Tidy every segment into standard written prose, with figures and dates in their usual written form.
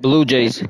Blue Jays.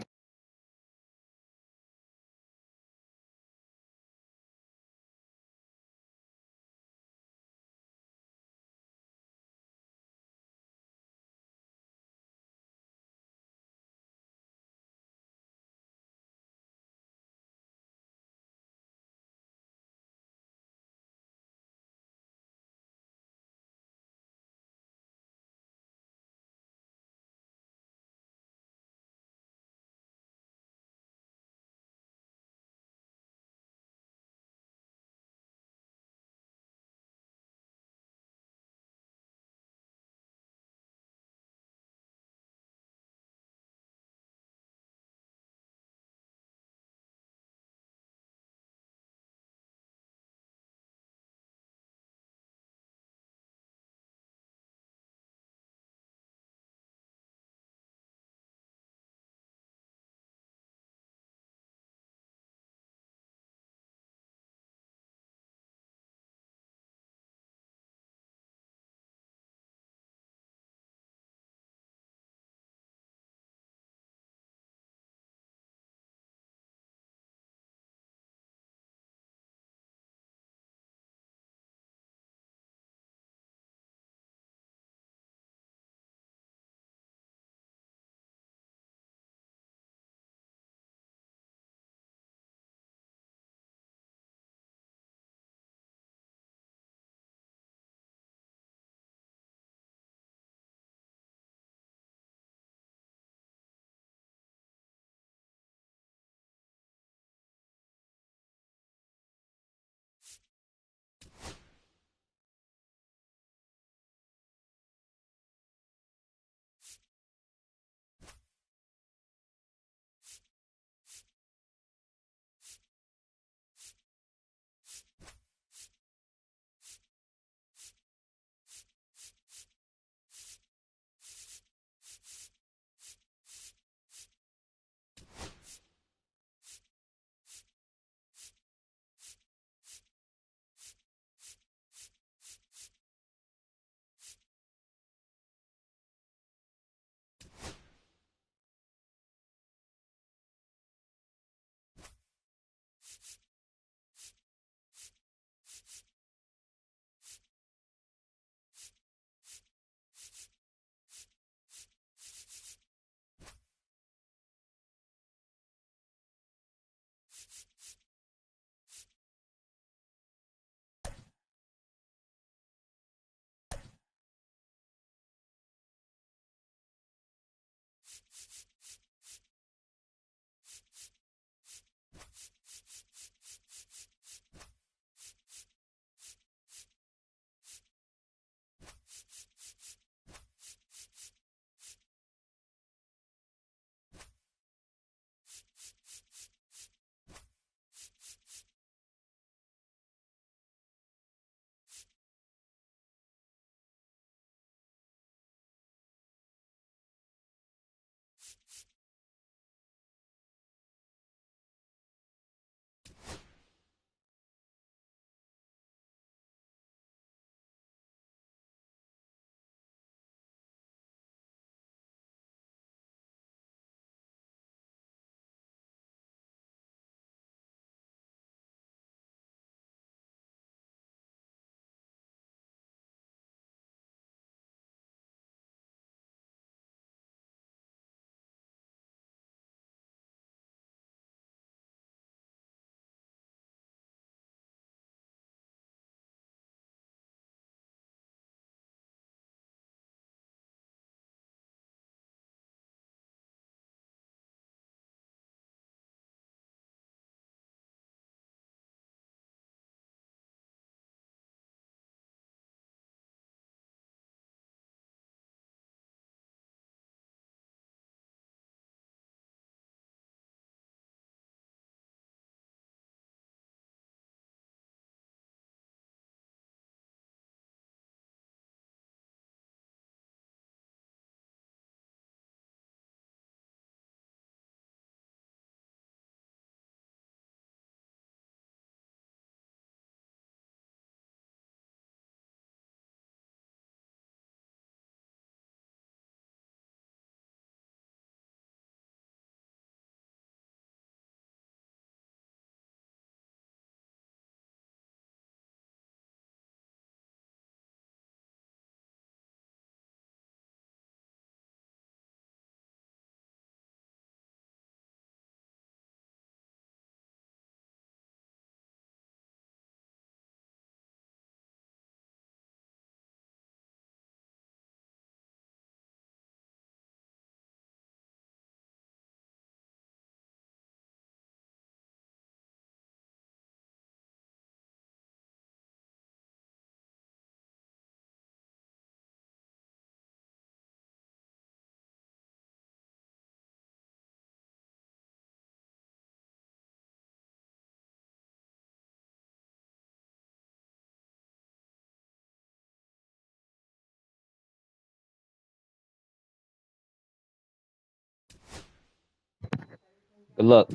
Good luck.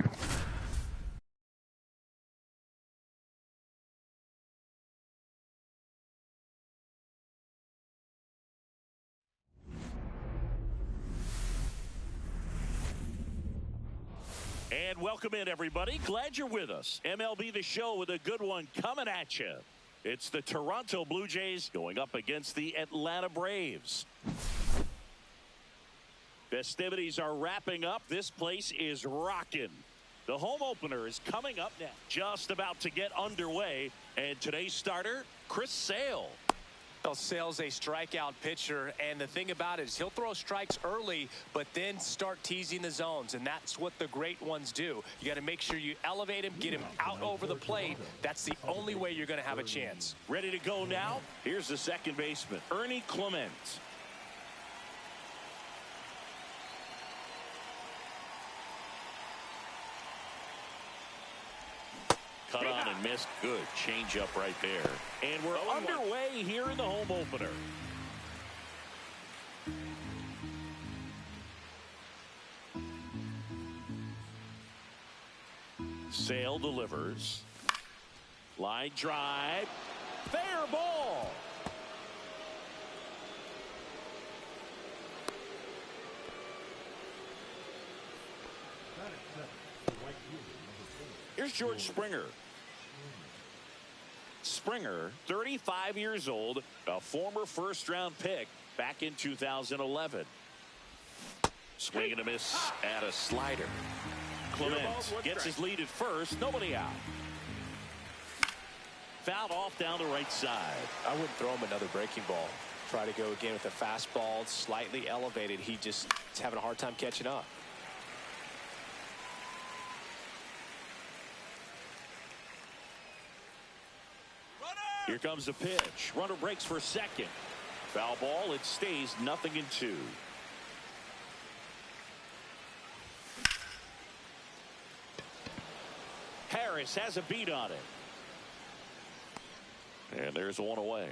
And welcome in, everybody. Glad you're with us. MLB the Show with a good one coming at you. It's the Toronto Blue Jays going up against the Atlanta Braves. Festivities are wrapping up. This place is rocking. The home opener is coming up next. Just about to get underway. And today's starter, Chris Sale. Well, Sale's a strikeout pitcher, and the thing about it is he'll throw strikes early, but then start teasing the zones, and that's what the great ones do. You got to make sure you elevate him, get him out over the plate. That's the only way you're going to have a chance. Ready to go now? Here's the second baseman, Ernie Clement. Cut on and missed. Good change up right there. And we're underway here in the home opener. Sale delivers. Line drive. Fair ball. Here's George Springer. Springer, 35 years old, a former first-round pick back in 2011. Swing and a miss at a slider. Clement gets his lead at first. Nobody out. Fouled off down the right side. I wouldn't throw him another breaking ball. Try to go again with a fastball, slightly elevated. He just is having a hard time catching up. Here comes the pitch. Runner breaks for second. Foul ball. It stays 0-2. Harris has a beat on it. And there's one away.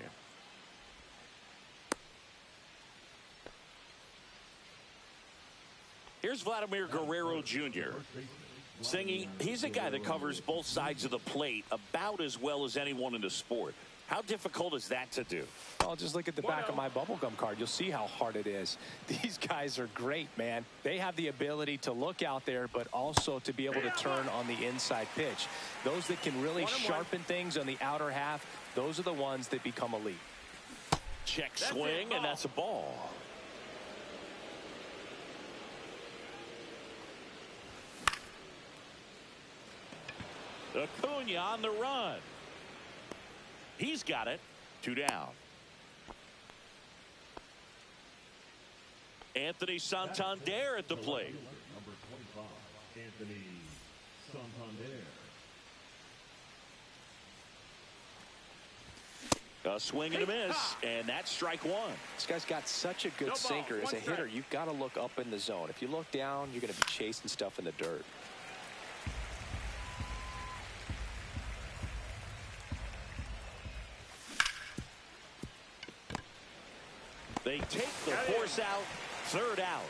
Here's Vladimir Guerrero Jr. Singy, he's a guy that covers both sides of the plate about as well as anyone in the sport. How difficult is that to do? Well, just look at the back of my bubblegum card. You'll see how hard it is. These guys are great, man. They have the ability to look out there, but also to be able to turn on the inside pitch. Those that can really sharpen things on the outer half, those are the ones that become elite. Check swing, and that's a ball. Acuna on the run. He's got it. 2 down. Anthony Santander at the plate. Number 25, Anthony Santander. A swing and a miss, and that's strike one. This guy's got such a good sinker. As a hitter, you've got to look up in the zone. If you look down, you're going to be chasing stuff in the dirt. They take the force out. 3rd out.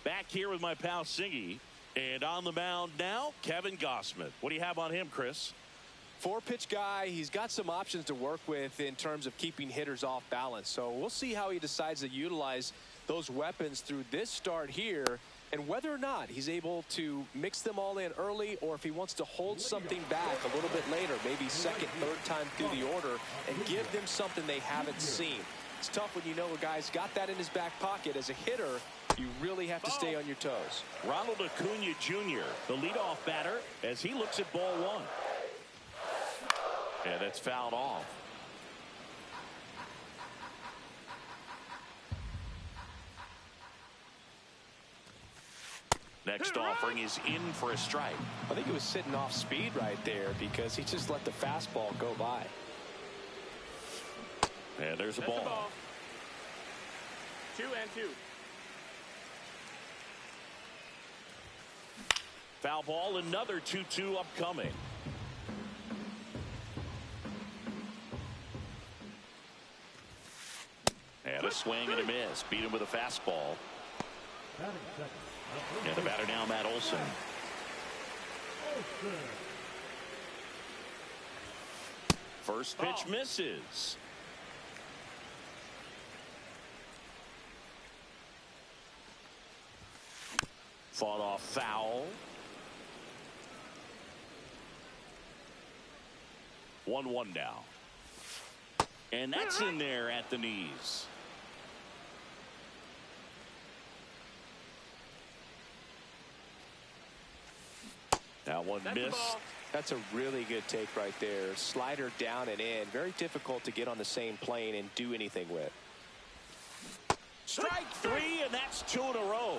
Back here with my pal Singy. And on the mound now, Kevin Gausman. What do you have on him, Chris? 4-pitch guy. He's got some options to work with in terms of keeping hitters off balance. So we'll see how he decides to utilize those weapons through this start here, and whether or not he's able to mix them all in early, or if he wants to hold something back a little bit later, maybe second, third time through the order, and give them something they haven't seen. It's tough when you know a guy's got that in his back pocket. As a hitter, you really have to stay on your toes. Ronald Acuna Jr., the leadoff batter, as he looks at ball one. And it's fouled off. Next offering is in for a strike. I think he was sitting off speed right there because he just let the fastball go by. And there's a ball. 2-2. Foul ball, another 2-2 upcoming. And a swing and a miss. Beat him with a fastball. And the batter now, Matt Olson. First pitch misses. Fought off foul. 1-1 now. And that's in there at the knees. That one missed. That's a really good take right there. Slider down and in. Very difficult to get on the same plane and do anything with. Strike three, and that's 2 in a row.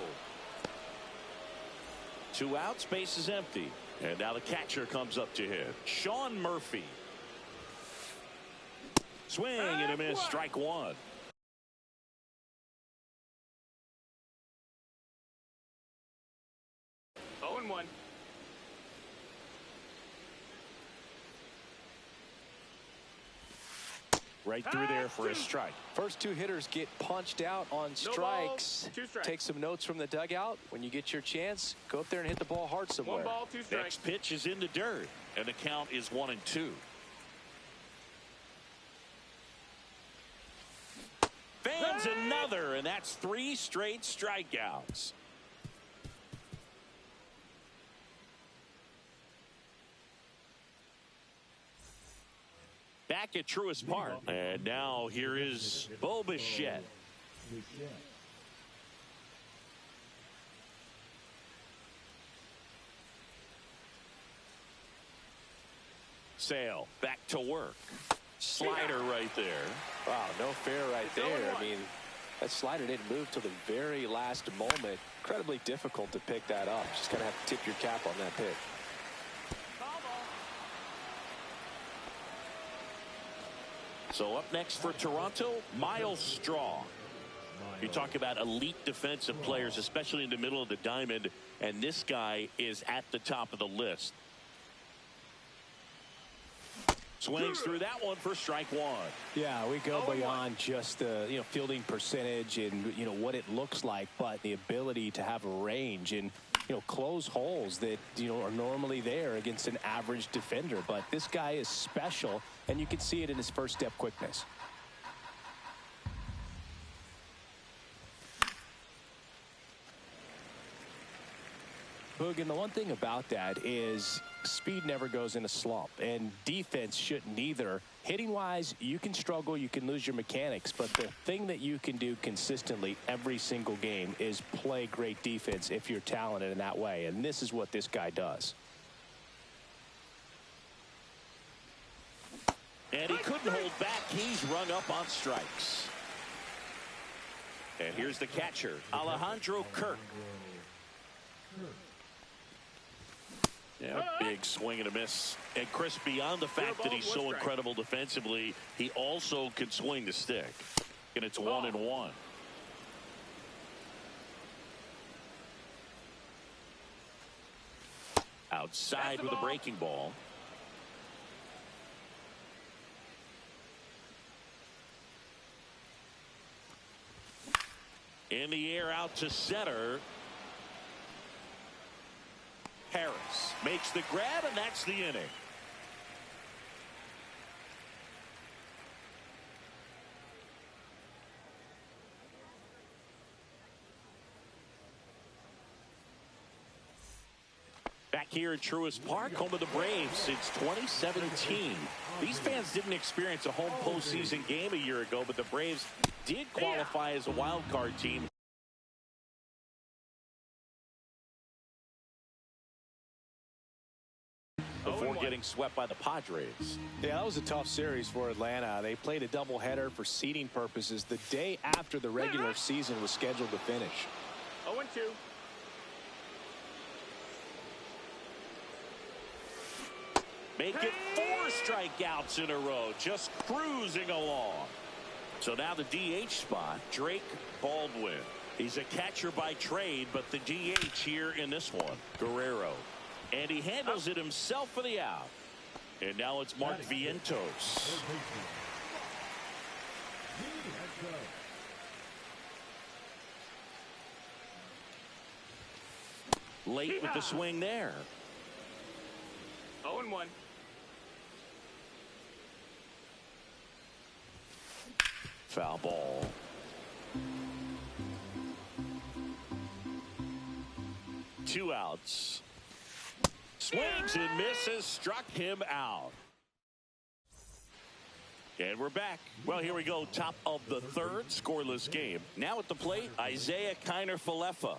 2 outs, base is empty. And now the catcher comes up to hit. Sean Murphy. Swing and a miss, strike 1. Right through there for a strike. First 2 hitters get punched out on strikes. Take some notes from the dugout. When you get your chance, go up there and hit the ball hard somewhere. 1 ball, 2 strikes. Next pitch is in the dirt, and the count is 1-2. Fans another, and that's 3 straight strikeouts. Back at Truist Park. And now here is Bo Bichette. Sale back to work. Slider right there. Wow, no fair right there. I mean, that slider didn't move till the very last moment. Incredibly difficult to pick that up. Just going to have to tip your cap on that pick. So up next for Toronto, Miles Straw. You talk about elite defensive players, especially in the middle of the diamond, and this guy is at the top of the list. Swings through that one for strike 1. Yeah, we go beyond just the fielding percentage and what it looks like, but the ability to have a range and close holes that are normally there against an average defender. But this guy is special, and you can see it in his first step quickness. Boog, and the one thing about that is speed never goes in a slump, and defense shouldn't either. Hitting wise, you can struggle, you can lose your mechanics, but the thing that you can do consistently every single game is play great defense if you're talented in that way, and this is what this guy does. And he couldn't hold back. He's rung up on strikes. And here's the catcher, Alejandro Kirk. Yeah, big swing and a miss. And Chris, beyond the fact that he's so incredible defensively, he also can swing the stick. And it's 1-1. Outside with a breaking ball. In the air out to center. Harris makes the grab, and that's the inning. Back here at Truist Park, home of the Braves since 2017. These fans didn't experience a home postseason game a year ago, but the Braves did qualify as a wild card team. Before getting swept by the Padres. Yeah, that was a tough series for Atlanta. They played a doubleheader for seeding purposes the day after the regular season was scheduled to finish. 0-2. Make it 4 strikeouts in a row, just cruising along. So now the DH spot, Drake Baldwin. He's a catcher by trade, but the DH here in this one, Guerrero. And he handles it himself for the out. And now it's Mark Vientos. Late with the swing there. 0-1. Foul ball. Two outs. Swings and misses, struck him out. And we're back. Well, here we go. Top of the third, scoreless game. Now at the plate, Isaiah Kiner-Falefa.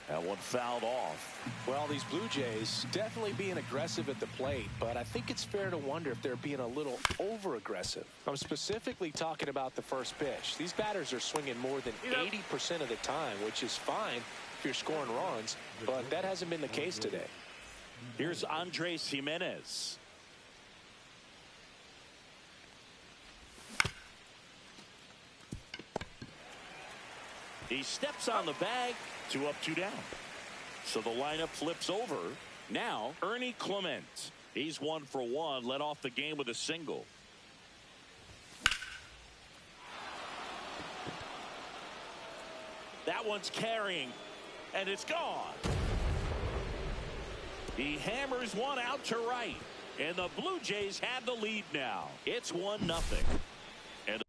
That one fouled off. Well, these Blue Jays definitely being aggressive at the plate, but I think it's fair to wonder if they're being a little over-aggressive. I'm specifically talking about the first pitch. These batters are swinging more than 80% of the time, which is fine if you're scoring runs, but that hasn't been the case today. Here's Andres Jimenez. He steps on the bag. 2 up, 2 down. So the lineup flips over. Now, Ernie Clement. He's 1 for 1. Led off the game with a single. That one's carrying, and it's gone. He hammers one out to right, and the Blue Jays have the lead now. It's 1-0. And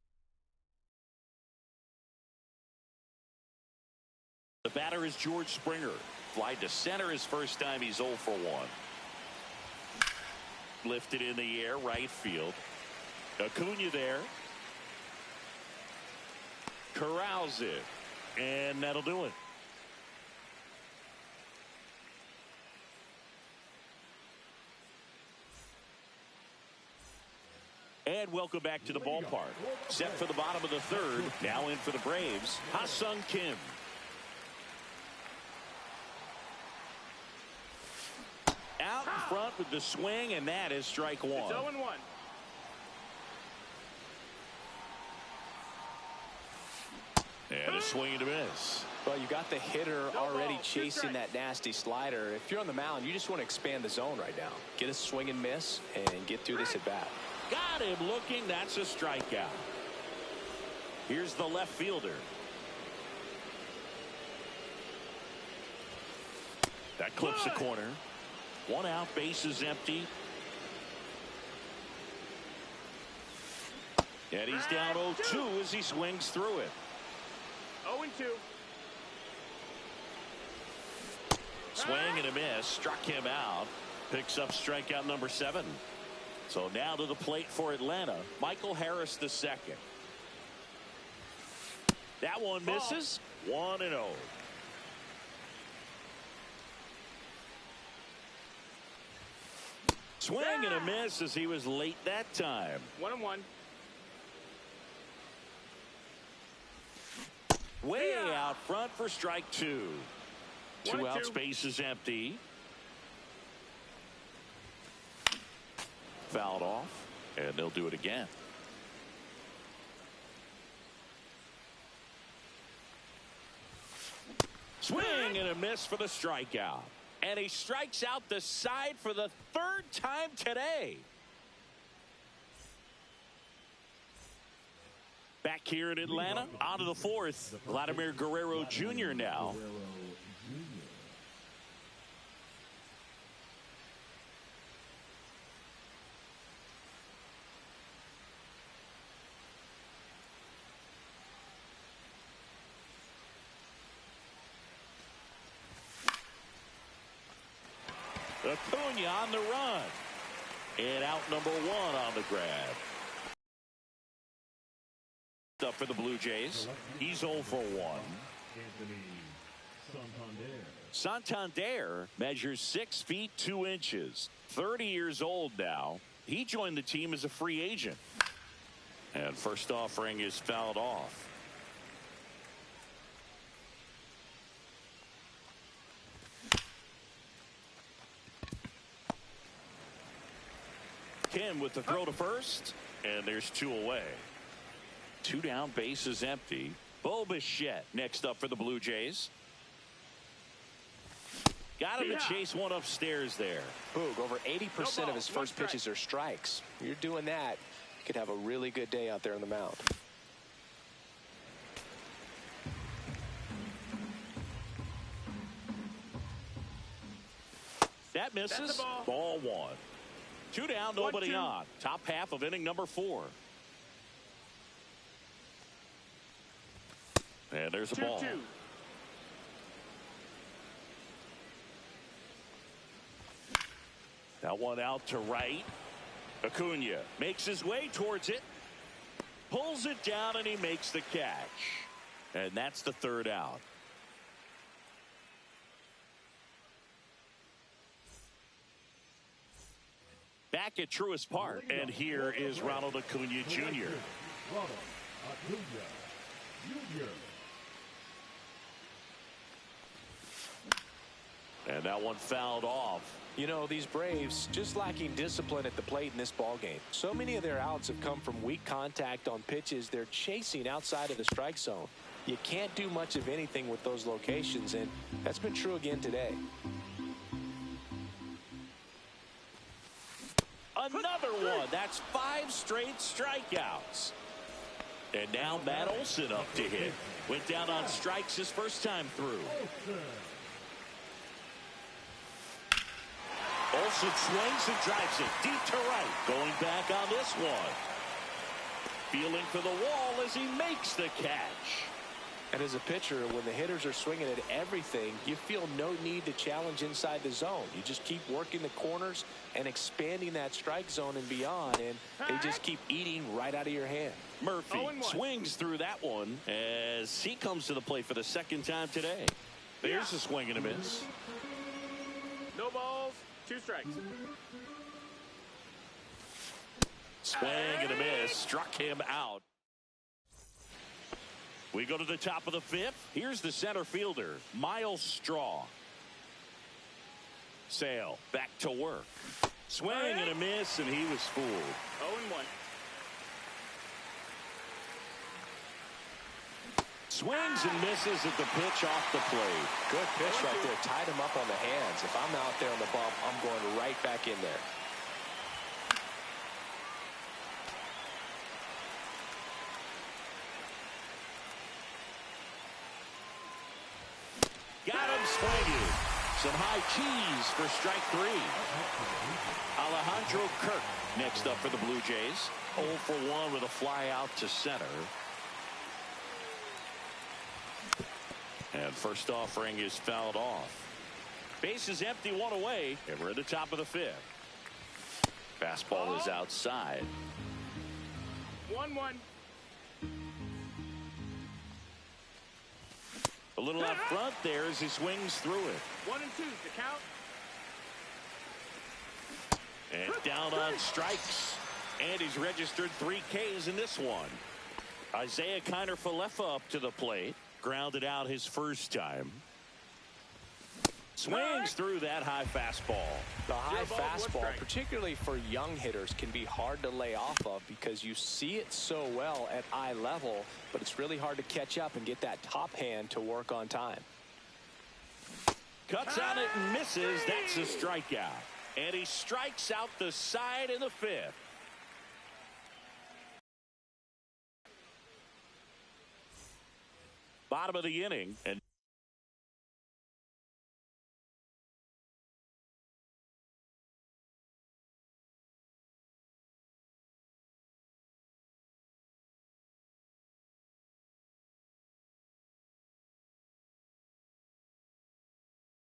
the batter is George Springer. Fly to center his first time. He's 0 for 1. Lifted in the air, right field. Acuna there. Corrals it. And that'll do it. And welcome back to the ballpark. Set for the bottom of the third. Now in for the Braves, Ha-Sung Kim. Out in front with the swing, and that is strike one. It's 0-1. And a swing and a miss. Well, you got the hitter already chasing that nasty slider. If you're on the mound, you just want to expand the zone right now. Get a swing and miss and get through this at bat. Got him looking. That's a strikeout. Here's the left fielder. That clips the corner. 1 out, base is empty. And he's down 0-2 as he swings through it. 0-2. Swing and a miss. Struck him out. Picks up strikeout number 7. So now to the plate for Atlanta. Michael Harris the second. That one misses. 1-0. Swing and a miss as he was late that time. 1-1. Way out front for strike 2. 2 outs, base is empty. Fouled off, and they'll do it again. Swing and a miss for the strikeout. And he strikes out the side for the 3rd time today. Back here in Atlanta, on to the 4th. Vladimir Guerrero Jr. now. Acuna on the run. And out number 1 on the grab. Up for the Blue Jays. He's 0 for 1. Santander measures 6 feet 2 inches. 30 years old now. He joined the team as a free agent. And first offering is fouled off. Kim with the throw to first, and there's 2 away. 2 down, base is empty. Bo Bichette next up for the Blue Jays. Got him to chase one upstairs there. Boog, over 80% of his first pitches are strikes. You're doing that, you could have a really good day out there on the mound. That misses. Ball one. 2 down, nobody on. Top half of inning number 4. And there's a ball. 2-2. That one out to right. Acuna makes his way towards it. Pulls it down, and he makes the catch. And that's the 3rd out. Back at Truist Park, and here is Ronald Acuna Jr. Ronald Acuna Jr. And that one fouled off. You know, these Braves just lacking discipline at the plate in this ballgame. So many of their outs have come from weak contact on pitches they're chasing outside of the strike zone. You can't do much of anything with those locations, and that's been true again today. Another one. That's 5 straight strikeouts. And now Matt Olson up to hit. Went down on strikes his first time through. Olson swings and drives it deep to right. Going back on this one. Feeling for the wall as he makes the catch. And as a pitcher, when the hitters are swinging at everything, you feel no need to challenge inside the zone. You just keep working the corners and expanding that strike zone and beyond, and they just keep eating right out of your hand. Murphy swings through that one as he comes to the plate for the 2nd time today. There's a swing and a miss. No balls, 2 strikes. Swing and a miss. Struck him out. We go to the top of the 5th. Here's the center fielder, Miles Straw. Sale back to work. Swing and a miss, and he was fooled. 0-1. Swings and misses at the pitch off the plate. Good pitch right there. Tied him up on the hands. If I'm out there on the bump, I'm going right back in there. Got him swinging. Some high cheese for strike 3. Alejandro Kirk next up for the Blue Jays. 0 for 1 with a fly out to center. And first offering is fouled off. Base is empty, 1 away, and we're at the top of the 5th. Fastball is outside. 1-1. A little out front there as he swings through it. 1 and 2 the count. And down on strikes. And he's registered 3 Ks in this one. Isaiah Kiner-Falefa up to the plate. Grounded out his first time. Swings through that high fastball. The high fastball, particularly for young hitters, can be hard to lay off of because you see it so well at eye level, but it's really hard to catch up and get that top hand to work on time. Cuts on it and misses. That's a strikeout. And he strikes out the side in the 5th. Bottom of the inning. And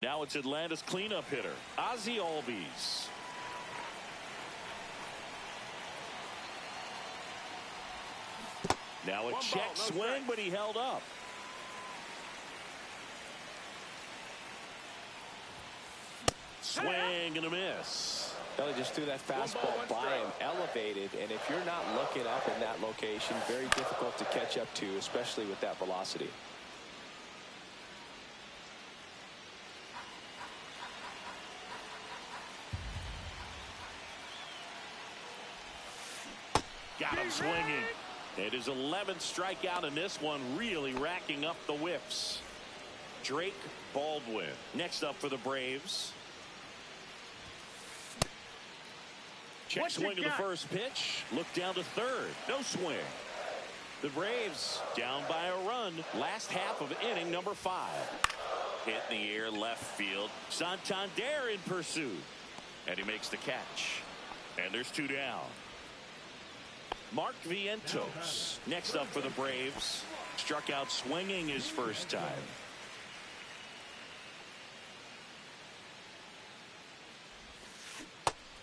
now it's Atlanta's cleanup hitter, Ozzie Albies. Now a check swing, but he held up. Swing and a miss. Well, he just threw that fastball by him, elevated, and if you're not looking up in that location, very difficult to catch up to, especially with that velocity. Got him swinging. It is 11th strikeout in this one, really racking up the whiffs. Drake Baldwin. Next up for the Braves. Check swing of the first pitch. Look down to third. No swing. The Braves down by a run. Last half of inning number 5. Hit in the air left field. Santander in pursuit. And he makes the catch. And there's 2 down. Mark Vientos. Next up for the Braves. Struck out swinging his first time.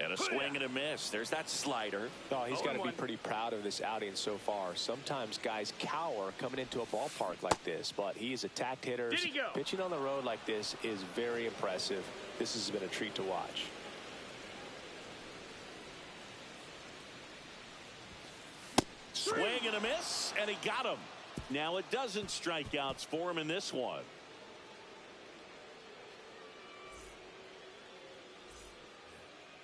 And a swing and a miss. There's that slider. Oh, he's got to be pretty proud of this outing so far. Sometimes guys cower coming into a ballpark like this, but he's attacked hitters. Pitching on the road like this is very impressive. This has been a treat to watch. Swing and a miss, and he got him. Now a dozen strikeouts for him in this one.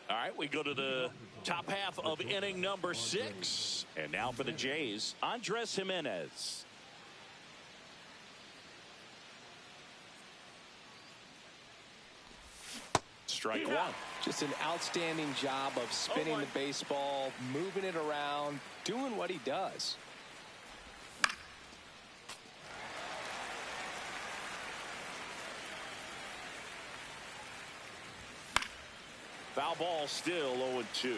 All right, we go to the top half of inning number 6. And now for the Jays, Andres Jimenez. Strike 1. Just an outstanding job of spinning the baseball, moving it around, doing what he does. Foul ball, still 0-2.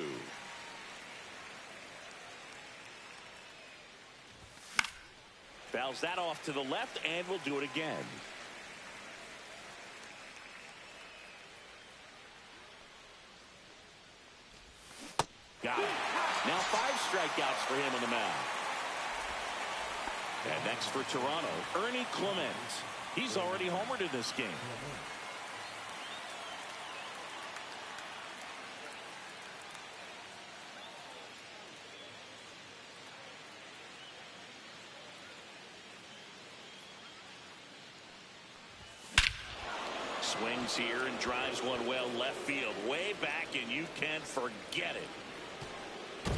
Fouls that off to the left, and we'll do it again. Got it. Now 5 strikeouts for him on the mound. And next for Toronto, Ernie Clement. He's already homered in this game. Swings here and drives one well left field, way back, and you can forget it.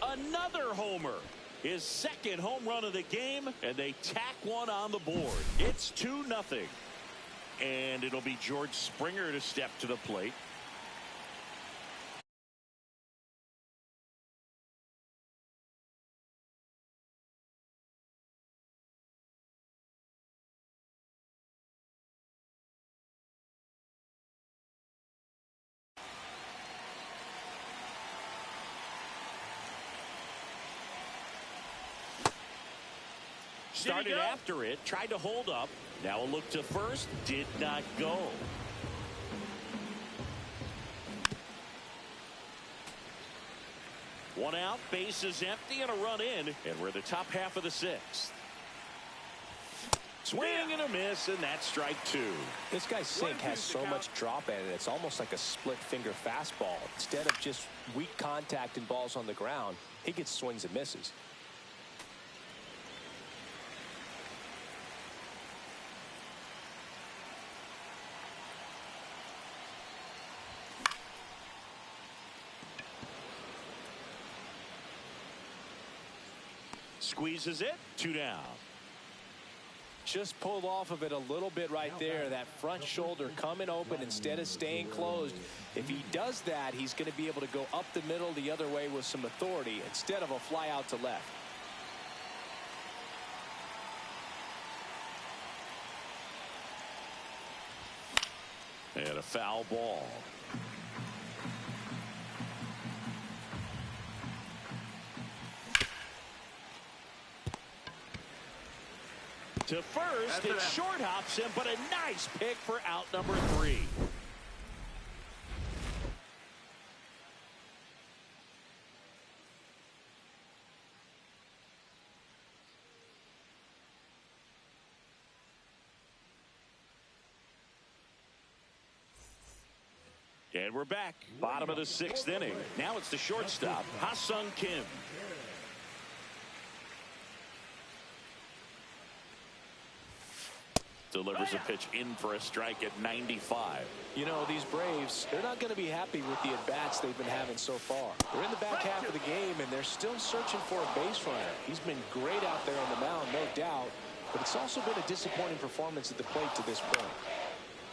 Another homer. His second home run of the game, and they tack one on the board. It's 2-0. And it'll be George Springer to step to the plate. Started after it, tried to hold up. Now a look to first, did not go. One out, bases empty, and a run in, and we're the top half of the 6th. Swing and a miss, and that's strike 2. This guy's sink has so much drop in it, it's almost like a split finger fastball. Instead of just weak contact and balls on the ground, he gets swings and misses. Squeezes it, 2 down. Just pulled off of it a little bit right there. That front shoulder coming open instead of staying closed. If he does that, he's going to be able to go up the middle the other way with some authority instead of a fly out to left. And a foul ball. To first, it short hops him, but a nice pick for out number 3. And we're back. Bottom of the 6th inning. Now it's the shortstop, Ha-Sung Kim. Delivers a pitch in for a strike at 95. You know, these Braves, they're not going to be happy with the at-bats they've been having so far. They're in the back half of the game, and they're still searching for a base runner. He's been great out there on the mound, no doubt. but it's also been a disappointing performance at the plate to this point.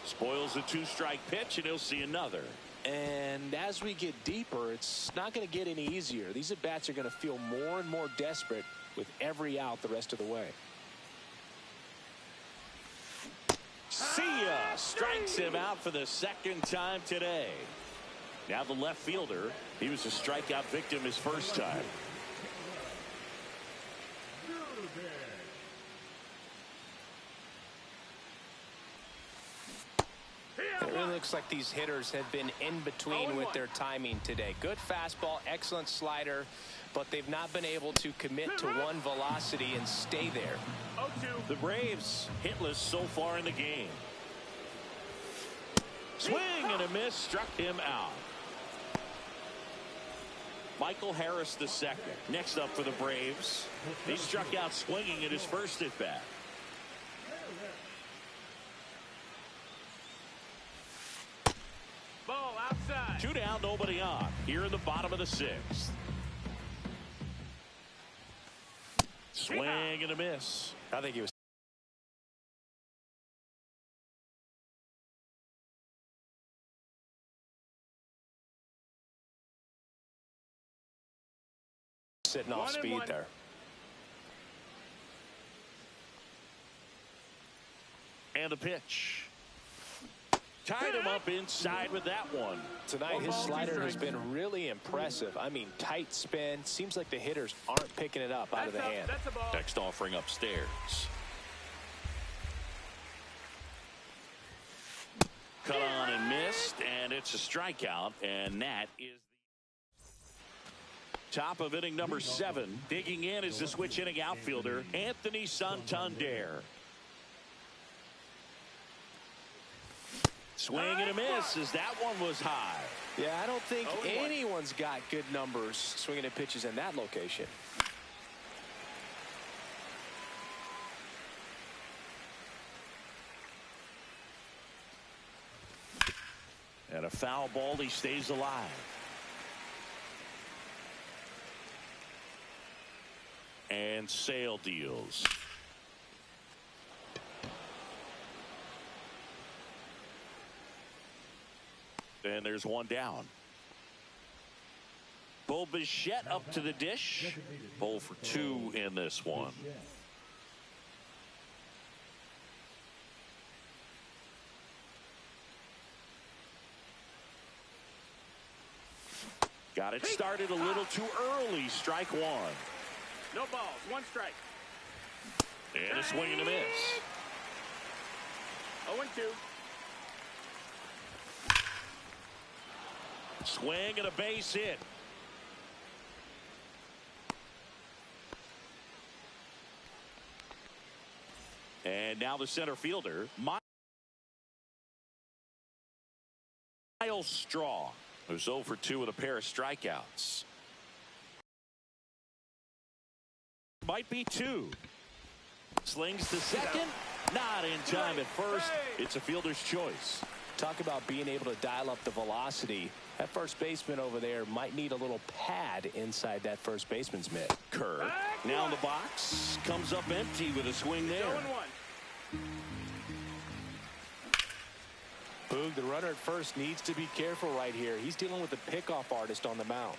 Spoils a 2-strike pitch, and he'll see another. And as we get deeper, it's not going to get any easier. These at-bats are going to feel more and more desperate with every out the rest of the way. See ya! Strikes him out for the second time today. Now the left fielder. He was a strikeout victim his first time. It really looks like these hitters have been in between with their timing today. Good fastball, excellent slider, but they've not been able to commit to one velocity and stay there. The Braves hitless so far in the game. Swing and a miss, struck him out. Michael Harris the second. Next up for the Braves. He struck out swinging at his first at bat. Ball outside. 2 down, nobody on. Here in the bottom of the 6th. Swing and a miss. I think he was sitting off speed there. And a pitch. Tied him up inside with that one. Tonight, his slider has been really impressive. I mean, tight spin. Seems like the hitters aren't picking it up out of the hand. That's a ball. Next offering upstairs. Cut on and missed, and it's a strikeout, and that is the top of inning number 7. Digging in is the switch inning outfielder, Anthony Santander. Swing and a miss as that one was high. Yeah, I don't think anyone's got good numbers swinging at pitches in that location. And a foul ball, he stays alive. And Sale deals. And there's one down. Bo Bichette up to the dish. Bowl for 2 in this one. Got it started a little too early. Strike 1. No balls. 1 strike. And a swing and a miss. 0-2. Swing and a base hit. And now the center fielder, Miles Straw, who's 0 for 2 with a pair of strikeouts. Might be 2. Slings to second. Not in time at first. It's a fielder's choice. Talk about being able to dial up the velocity. That first baseman over there might need a little pad inside that first baseman's mitt. Kerr now in the box. Comes up empty with a swing there. 0-1. Boog, the runner at first needs to be careful right here. He's dealing with a pickoff artist on the mound.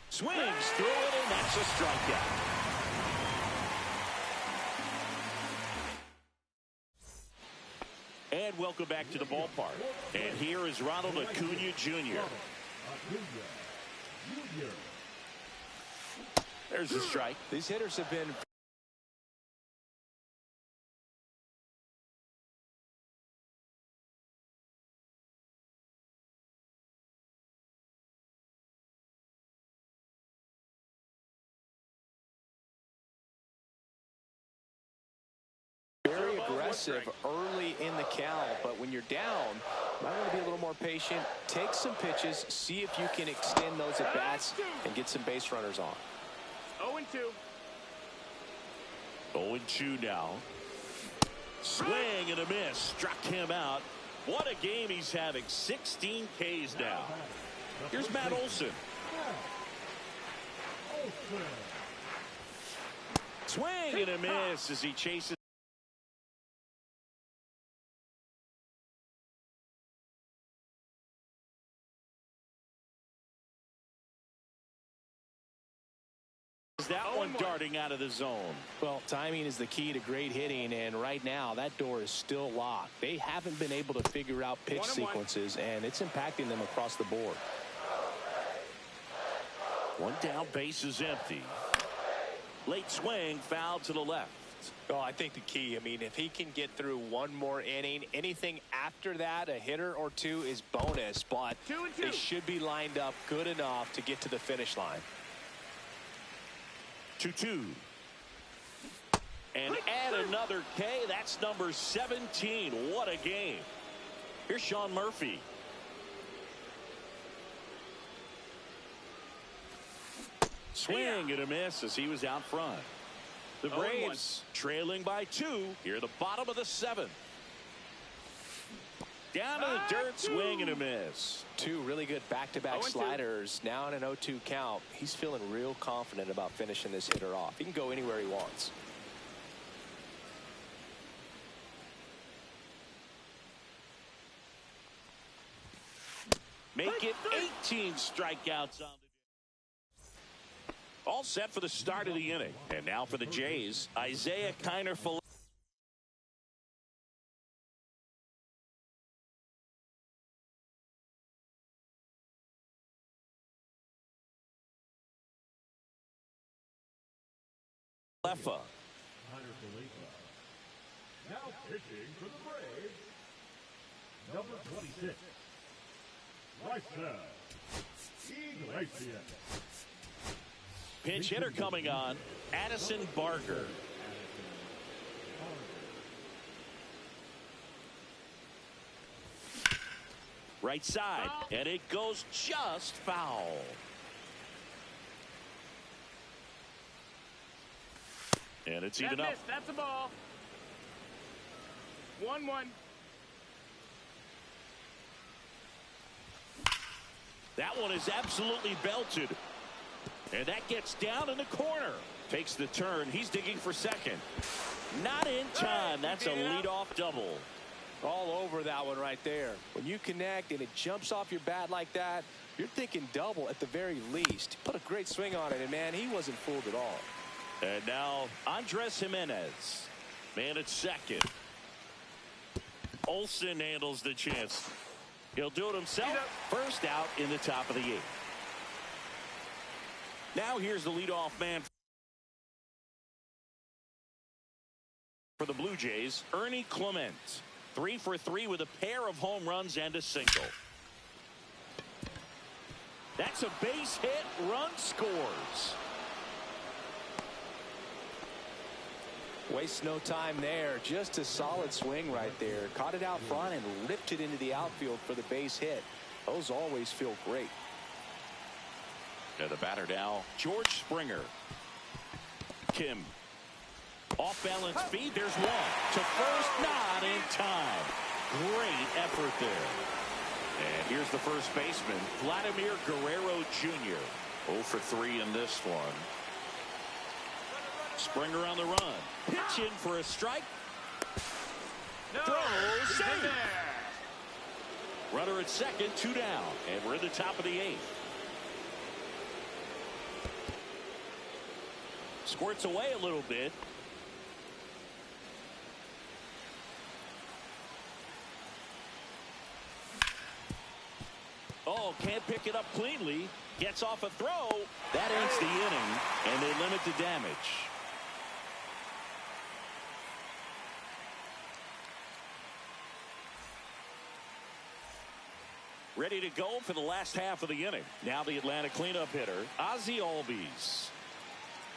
Swings through it, and that's a strikeout. And welcome back to the ballpark. And here is Ronald Acuna Jr. There's a strike. These hitters have been very aggressive early in the count, but when you're down, you might want to be a little more patient. Take some pitches, see if you can extend those at bats and get some base runners on. 0-2. 0-2 now. Swing and a miss. Struck him out. What a game he's having. 16 Ks now. Here's Matt Olson. Swing and a miss as he chases that one darting out of the zone. Well, timing is the key to great hitting, and right now that door is still locked. They haven't been able to figure out pitch sequences, and it's impacting them across the board. One down, base is empty. Late swing, foul to the left. Well, I think the key, I mean, if he can get through one more inning, anything after that, a hitter or two, is bonus, but 2-2. they should be lined up good enough to get to the finish line. 2-2. And add another K. That's number 17. What a game. Here's Sean Murphy. Swing and a miss as he was out front. The Braves trailing by 2 here at the bottom of the 7th. Down to the dirt, swing and a miss. 2 really good back-to-back sliders. Now in an 0-2 count. He's feeling real confident about finishing this hitter off. He can go anywhere he wants. Make it 18 strikeouts on the day. All set for the start of the inning. And now for the Jays, Isaiah Kiner. Leffa. Now pitching for the Braves, number 26, Iglesias. Pinch hitter coming on, Addison Barker. Right side, and it goes just foul. And it's even up. That's a ball. 1-1. That one is absolutely belted. And that gets down in the corner. Takes the turn. He's digging for second. Not in time. That's a leadoff double. All over that one right there. When you connect and it jumps off your bat like that, you're thinking double at the very least. Put a great swing on it, and man, he wasn't fooled at all. And now Andres Jimenez, man at second. Olsen handles the chance. He'll do it himself. First out in the top of the 8th. Now here's the leadoff man for the Blue Jays, Ernie Clement. 3 for 3 with a pair of home runs and a single. That's a base hit. Run scores. Wastes no time there. Just a solid swing right there. Caught it out front and ripped it into the outfield for the base hit. Those always feel great. And the batter now, George Springer. Kim. Off balance feed. There's one. To first, not in time. Great effort there. And here's the first baseman, Vladimir Guerrero Jr. 0 for 3 in this one. Springer on the run. Pitch in for a strike. Throw, save. Runner at second, 2 down. And we're in the top of the 8th. Squirts away a little bit. Oh, can't pick it up cleanly. Gets off a throw. That ends the inning, and they limit the damage. Ready to go for the last half of the inning. Now the Atlanta cleanup hitter, Ozzie Albies.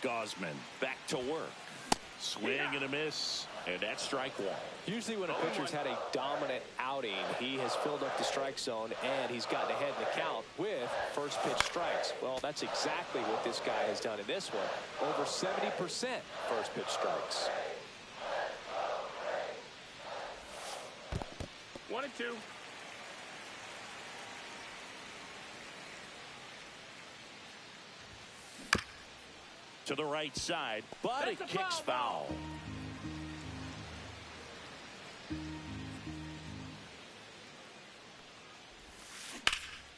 Gosman back to work. Swing and a miss, and that's strike 1. Usually when a pitcher's had a dominant outing, he has filled up the strike zone and he's gotten ahead in the count with first pitch strikes. Well, that's exactly what this guy has done in this one. Over 70% first pitch strikes. 1-2. to the right side, but That's it a kicks foul foul.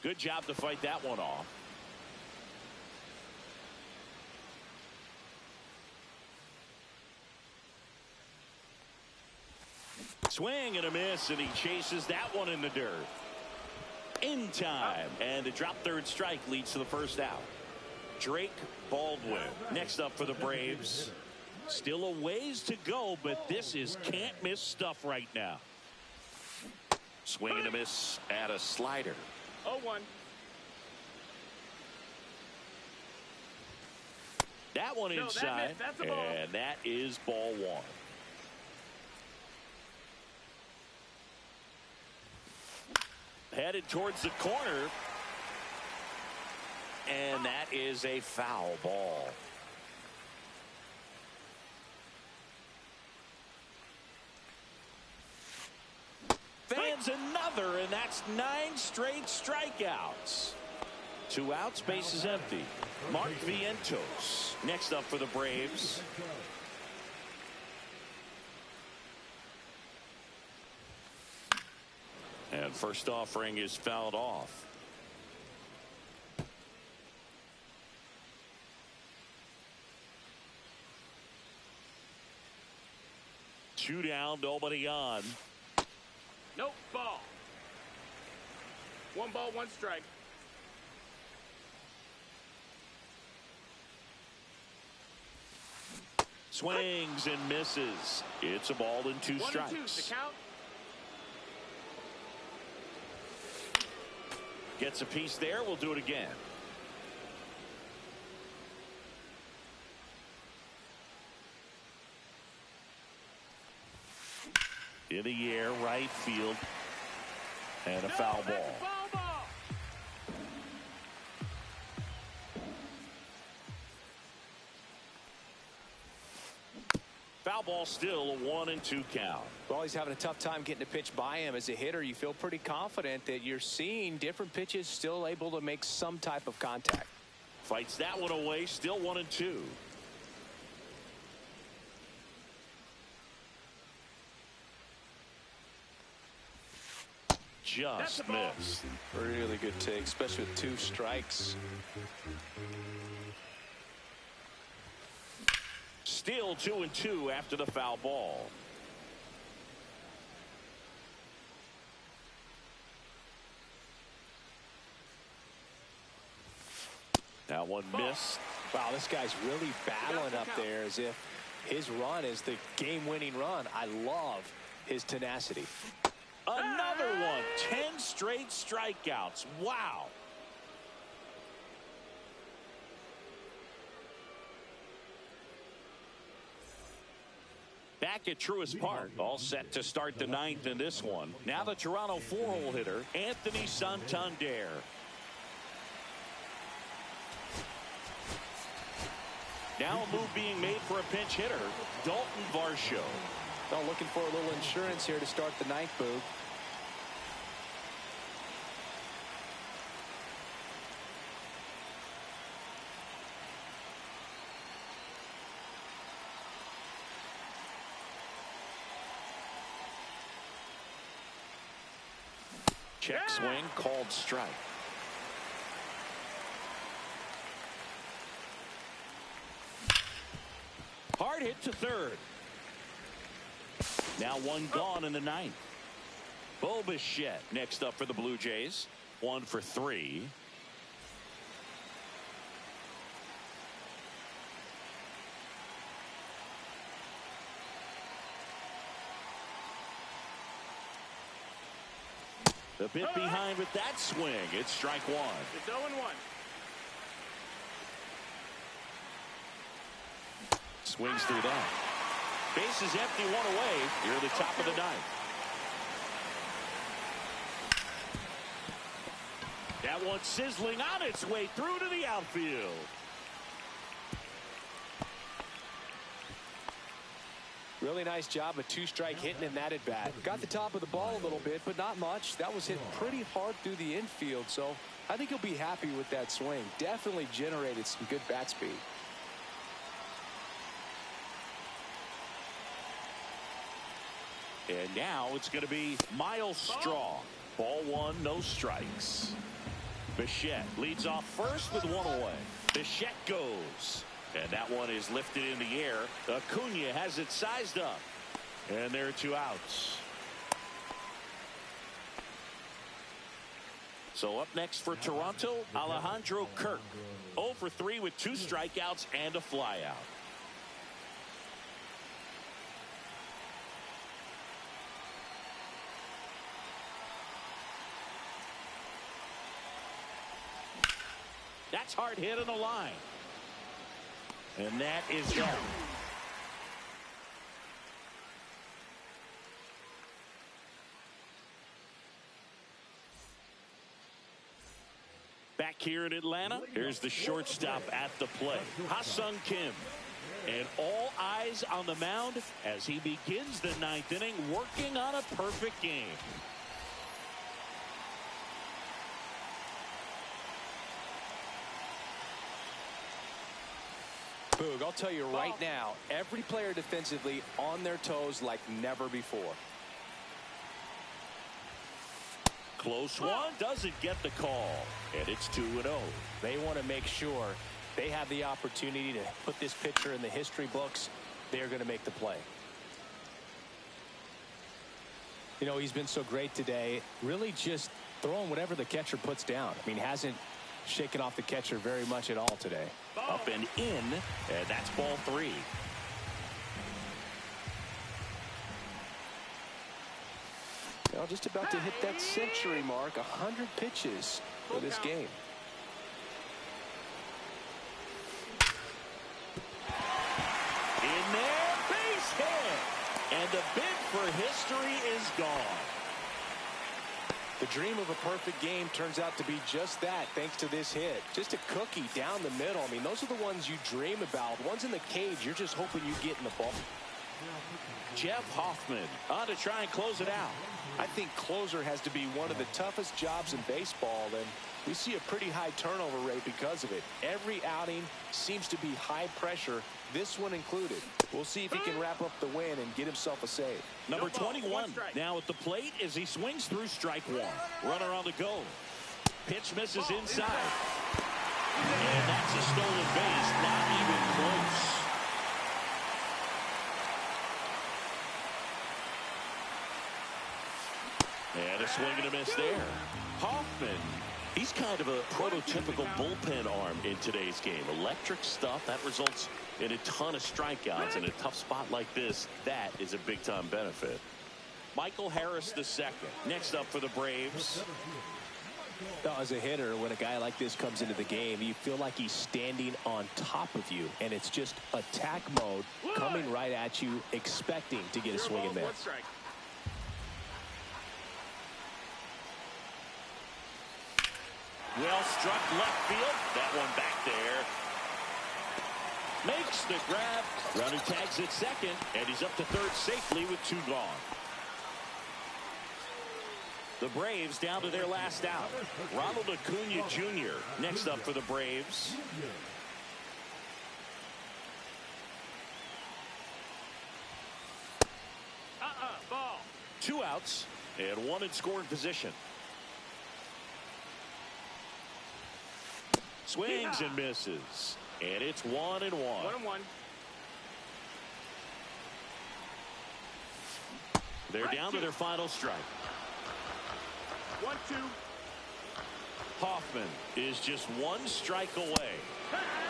Good job to fight that one off. Swing and a miss, and he chases that one in the dirt. In time, and the drop third strike leads to the first out. Drake Baldwin next up for the Braves. Still a ways to go, but this is can't miss stuff right now. Swing and a miss at a slider. 0-1. That one No, inside, that's a ball. and that is ball one. Headed towards the corner, and that is a foul ball. Fans another, and that's 9 straight strikeouts. 2 outs, base is empty. Mark Vientos next up for the Braves. And first offering is fouled off. Two down, nobody on. Nope, ball. 1 ball, 1 strike. Swings and misses. It's a ball and 2 strikes. 1-2, the count. Gets a piece there. We'll do it again. In the air, right field, and a foul ball. That's a foul ball. Foul ball, still a 1-2 count. Well, he's having a tough time getting a pitch by him. As a hitter, you feel pretty confident that you're seeing different pitches still able to make some type of contact. Fights that one away, still 1-2. Just missed. Really good take, especially with 2 strikes. Still 2-2 after the foul ball. That one missed. Wow, this guy's really battling up there as if his run is the game-winning run. I love his tenacity. Another one. 10 straight strikeouts. Wow. Back at Truist Park, all set to start the 9th in this one. Now the Toronto 4-hole hitter, Anthony Santander. Now a move being made for a pinch hitter, Dalton Varsho. Well, looking for a little insurance here to start the 9th move. Check swing, called strike. Hard hit to third. Now one gone in the 9th. Bo Bichette next up for the Blue Jays. 1 for 3. The bit behind with that swing. It's strike 1. It's 0-1. Swings through that. Base is empty, 1 away. You're at the top of the 9th. That one sizzling on its way through to the outfield. Really nice job of 2-strike hitting in that at bat. Got the top of the ball a little bit, but not much. That was hit pretty hard through the infield, so I think he'll be happy with that swing. Definitely generated some good bat speed. And now it's going to be Miles Straw. Ball one, no strikes. Bichette leads off first with one away. Bichette goes. And that one is lifted in the air. Acuna has it sized up. And there are 2 outs. So up next for Toronto, Alejandro Kirk. 0 for 3 with 2 strikeouts and a flyout. That's hard hit on the line. And that is down. Back here in Atlanta, here's the shortstop at the plate, Ha-Sung Kim. And all eyes on the mound as he begins the 9th inning, working on a perfect game. Boog, I'll tell you right now, every player defensively on their toes like never before. Close one, doesn't get the call, and it's 2-0. They want to make sure they have the opportunity to put this pitcher in the history books. They're going to make the play. You know, he's been so great today, really just throwing whatever the catcher puts down. I mean, hasn't shaken off the catcher very much at all today. Up and in, and that's ball 3. Well, just about to hit that century mark, 100 pitches for this game. In there, base hit, and the bid for history is gone. The dream of a perfect game turns out to be just that, thanks to this hit. Just a cookie down the middle. I mean, those are the ones you dream about. The ones in the cage, you're just hoping you get in the ball. Jeff Hoffman on to try and close it out. I think closer has to be one of the toughest jobs in baseball, and we see a pretty high turnover rate because of it. Every outing seems to be high pressure, this one included. We'll see if he can wrap up the win and get himself a save. Number 21 now at the plate as he swings through strike one. Runner on the go. Pitch misses inside. And that's a stolen base, not even close. And a swing and a miss there. Hoffman, he's kind of a prototypical bullpen arm in today's game. Electric stuff that results in a ton of strikeouts. In a tough spot like this, that is a big-time benefit. Michael Harris II next up for the Braves. Now, as a hitter, when a guy like this comes into the game, you feel like he's standing on top of you, and it's just attack mode coming right at you, expecting to get a swing and miss. Well struck left field. That one back there. Makes the grab. Runner tags at second, and he's up to third safely with 2 gone. The Braves down to their last out. Ronald Acuna Jr. next up for the Braves. Ball. 2 outs and 1 in scoring position. Swings and misses. And it's 1-1. 1-1. They're down to their final strike. 1-2. Hoffman is just 1 strike away.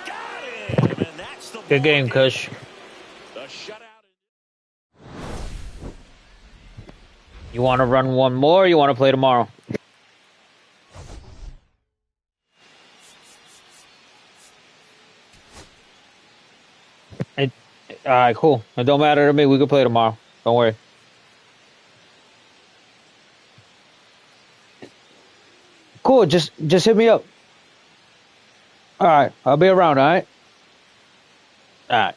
Got him! And that's the Good game, Kush. The shutout. You want to run one more or you want to play tomorrow? Alright, cool. It don't matter to me. We can play tomorrow. Don't worry. Cool. Just hit me up. Alright. I'll be around, alright? Alright.